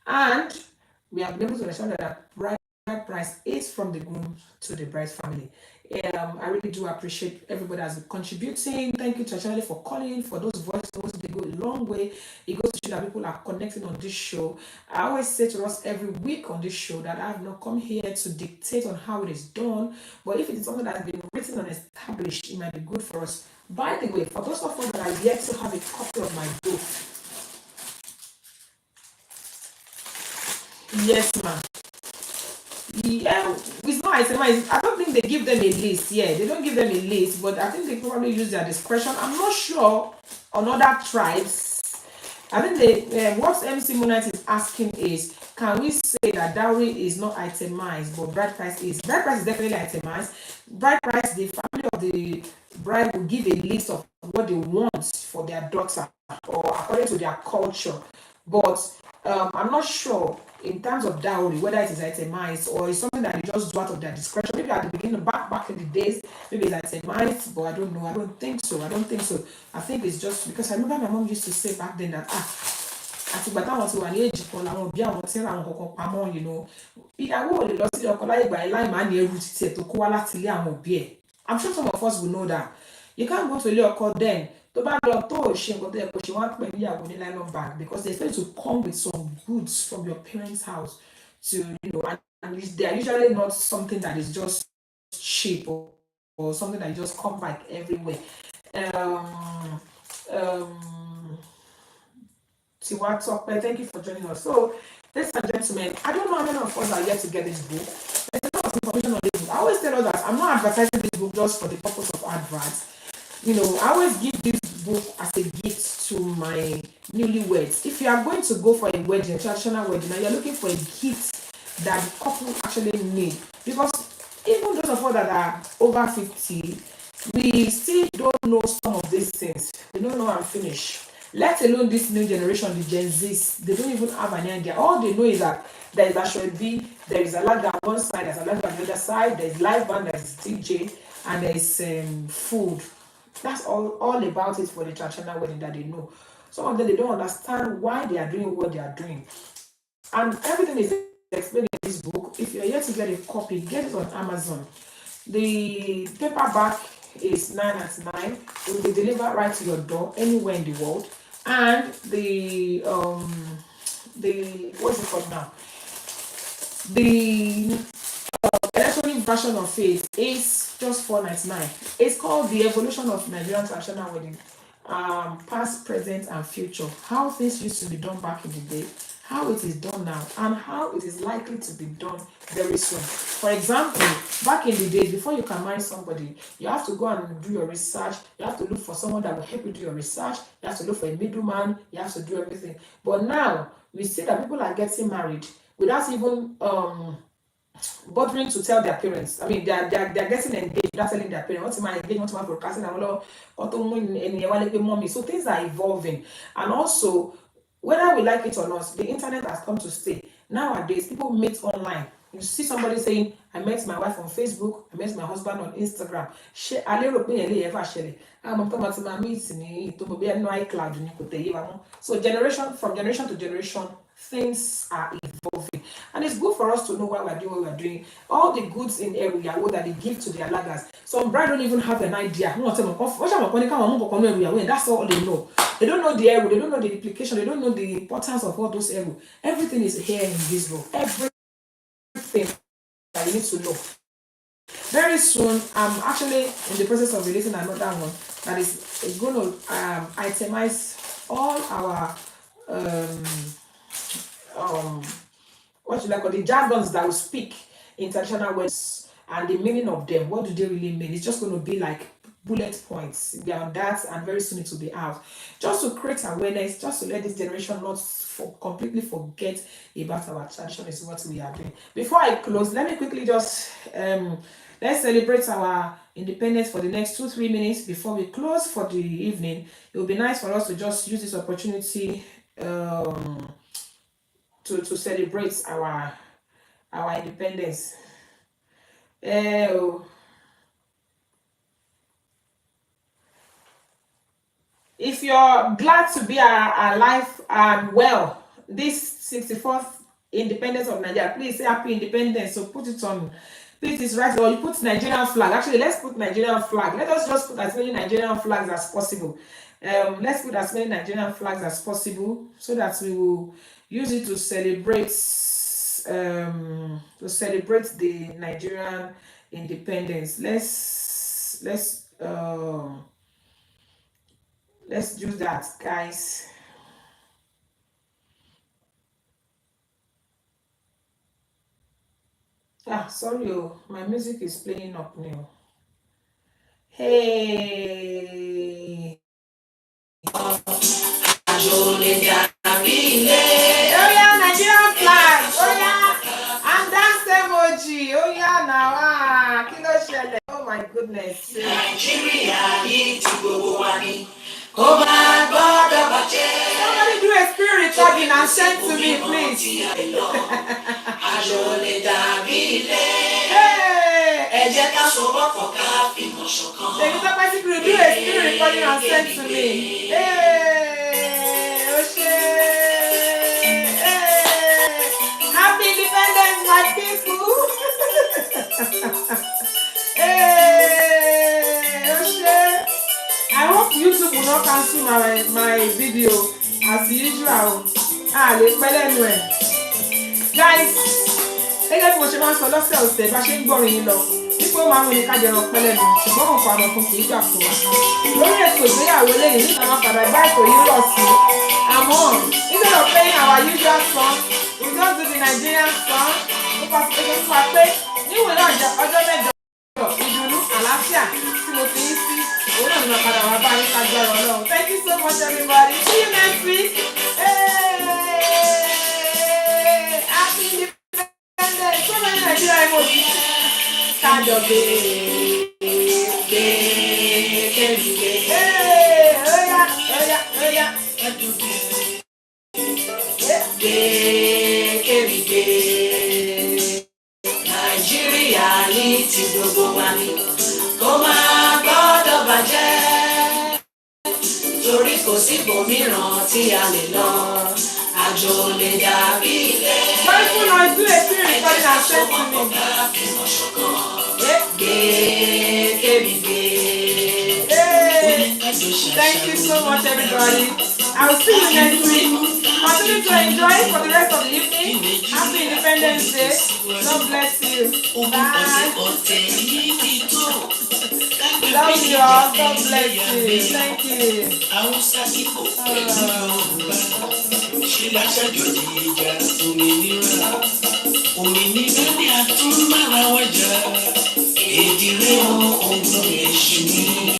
and we have been able to understand that bride price is from the groom to the bride's family. I really do appreciate everybody that's been contributing. Thank you to Charlie for calling, for those voice notes. They go a long way. It goes to show that people are connecting on this show. I always say to us every week on this show that I have not come here to dictate on how it is done, but if it is something that has been written and established, it might be good for us. By the way, for those of us that are yet to have a copy of my book, yes, ma'am. Yeah, it's not itemized. I don't think they give them a list. Yeah, they don't give them a list, but I think they probably use their discretion. I'm not sure on other tribes. I think what MC Monite is asking is, can we say that dowry is not itemized, but bride price is? Bride price is definitely itemized. Bride price, the family of the bride will give a list of what they want for their daughter, or according to their culture. But I'm not sure in terms of dowry whether it is itemized or it's something that they just do out of their discretion. Maybe at the beginning, back in the days, maybe it's itemized, but I don't know. I don't think so. I think it's just because I remember my mom used to say back then that àtìgbà táwọn ti wà ní èjì kan làwọn òbí àwọn tí ń ra àwọn kankan pamọ́, ìyàwó ò lè lọ sí ọkọ láyé ìgbà yẹn láì má ní ẹrù títí ẹ̀ tó kó wá láti ilé àwọn òbí ẹ̀. I'm sure some of us will know that you can't go to ilé ọkọ then tó bá lọ tó ò ṣe nǹkan tó yẹ kó ṣe wọ́n á pè níyàwó ní nylon bag because they expect to come with some goods from your parents' house to and they are usually not something that is just cheap or something that you just come back everywhere. Tiwa Tokpe, thank you for joining us. So, ladies and gentlemen, I don't know how many of us are yet to get this book. There's a lot of information on this book. I always tell us that I'm not advertising this book just for the purpose of adverts. I always give this book as a gift to my newlyweds. If you are going to go for a wedding, a traditional wedding, and you're looking for a gift that the couple actually need, because even those of us that are over 50, we still don't know some of these things. We don't know how to finish. Let alone this new generation, the Gen Zs, they don't even have an idea. All they know is that there is Ashwebi, there is a lag on one side, there's a lag on the other side, there's live band, there's DJ, and there's food. That's all about it for the traditional wedding that they know. Some of them, they don't understand why they are doing what they are doing. And everything is explained in this book. If you're yet to get a copy, get it on Amazon. The paperback is $9.99. It will be delivered right to your door anywhere in the world. And the what's it called now? The electronic version of it is just $4.99. It's called The Evolution of Nigerian Traditional Wedding. Past, present, and future. How things used to be done back in the day, how it is done now, and how it is likely to be done very soon. For example, back in the days, before you can marry somebody, you have to go and do your research. You have to look for someone that will help you do your research. You have to look for a middleman. You have to do everything. But now, we see that people are getting married without even bothering to tell their parents. I mean, they're getting engaged without telling their parents. What's my engagement? What's my broadcasting? So things are evolving, and also whether we like it or not, the internet has come to stay. Nowadays, people meet online. You see somebody saying, "I met my wife on Facebook. I met my husband on Instagram." So from generation to generation, things are evolving, and it's good for us to know why we're doing what we're doing. All the goods in area that they give to their laggers. Some bride don't even have an idea. That's all they know. They don't know the area. They don't know the implication. They don't know the importance of all those areas. Everything is here in this book. Everything that you need to know. Very soon, I'm actually in the process of releasing another one that is going to itemize all our what you like call the jargons that we speak in traditional words and the meaning of them. What do they really mean? It's just going to be like bullet points. They are on that, and very soon it will be out. Just to create awareness, just to let this generation not completely forget about our tradition is what we are doing. Before I close, let me quickly just let's celebrate our independence for the next 2-3 minutes before we close for the evening. It would be nice for us to just use this opportunity to celebrate our independence. Oh, if you're glad to be alive and well this 64th independence of Nigeria, please say happy independence. So put it on, please, it's right, or you put Nigerian flag. Actually, let's put Nigerian flag. Let us just put as many Nigerian flags as possible. Let's put as many Nigerian flags as possible so that we will use it to celebrate the Nigerian independence. Let's do that, guys. Sorry, my music is playing up now. Hey. Oh yeah, Nigerian flag. Oh yeah, and dance emoji. Oh yeah, now kilo shele. Oh my goodness. Nigeria yìí ti gbogbo wa ni. Kó má gbọ́dọ̀ bàjẹ́. Somebody do a spirit recording and send to me, please. Àjò lè dàbí ilé. Ẹ jẹ́ ká sowọ́pọ̀ ká fìmọ̀ ṣọ̀kan. Thank you so much. Do a spirit recording and send to me. Happy Independence, my people. I hope YouTube will not cancel my video as usual. Guys, gẹ́gẹ́ bí mo ṣe máa ń sọ lọ́sẹ̀ bá ṣe ń gbọ́rin yín lọ wípé ó máa ń wọlé ká jẹran pẹ́lẹ́nu ṣùgbọ́n mo fa ọ̀rọ̀ fún kì í gbà fún wa. Lórí ètò ìgbéyàwó lẹ́yìn nígbà máa padà gbá ètò yìí rọ̀ sí. Àmọ́ instead of playing our usual song, we just do the Nigerian song. Ó fa sí pé fún wa pé níwòye ọjọ́ mẹ́jọ ìdùnnú àlàáfíà tí mo fi ń sí òun náà ni mo padà wá bá yín lágbára Ọlọ́run. Thank you so much everybody. See you next week. Happy Independence. So many Nigerian emoji. Kájọ gbé oya. Nàìjíríà yìí ti gbogbo wa ni kó má gbọ́dọ̀ bàjẹ́ torí kò sí ibòmíràn tí a lè lọ àjò lè dàbí ilé. Mindful noise, do a spirit recording and send to me. Thank you so much, everybody. I will see you next week. Continue to enjoy for the rest of the evening. Happy Independence Day. God bless you. Bye. Love you all. God bless you. Thank you. Òmìnira ni a tún máa